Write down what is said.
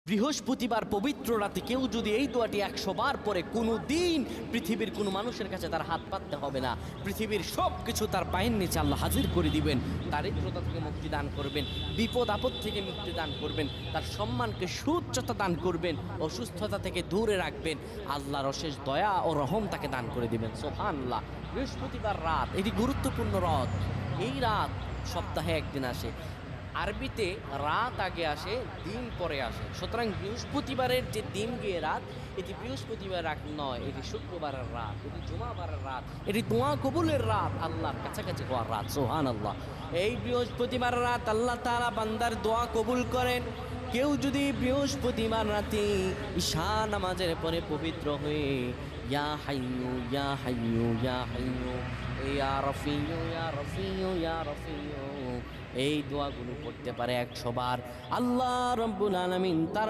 বৃহস্পতিবার পবিত্র রাতে কেউ যদি এই দোয়াটি 100 বার পরে কোনো দিন পৃথিবীর কোনো মানুষের কাছে তার হাত পাততে হবে না। পৃথিবীর সব কিছু তার পায়ের নিচে আল্লাহ হাজির করে দিবেন। দারিদ্রতা থেকে মুক্তি দান করবেন, বিপদ আপদ থেকে মুক্তি দান করবেন, তার সম্মানকে সুউচ্চতা দান করবেন, অসুস্থতা থেকে দূরে রাখবেন। আল্লাহর অশেষ দয়া ও রহম তাকে দান করে দিবেন। সুবহানাল্লাহ। বৃহস্পতিবার রাত এটি গুরুত্বপূর্ণ রাত। এই রাত সপ্তাহে একদিন আসে। আরবিতে রাত আগে আসে, দিন পরে আসে। সুতরাং বৃহস্পতিবারের যে দিন গিয়ে রাত, এটি বৃহস্পতিবার রাত নয়, এটি শুক্রবারের রাত, এটি জুমাবারের রাত, এটি দোয়া কবুলের রাত, আল্লাহর কাছাকাছি হওয়ার রাত। সুবহানাল্লাহ। এই বৃহস্পতিবার রাত আল্লাহ তাআলা বান্দার দোয়া কবুল করেন। কেউ যদি বৃহস্পতিবার রাতে ঈশা নামাজের পরে পবিত্র হয়ে ইয়া হাইয়ু ইয়া হাইয়ু ইয়া হাইয়ু ইয়া রফিয়ু ইয়া রফিয়ু ইয়া রফিয়ু এই দোয়াগুলো পড়তে পারে 100 বার, আল্লাহ রাব্বুল আলামিন তার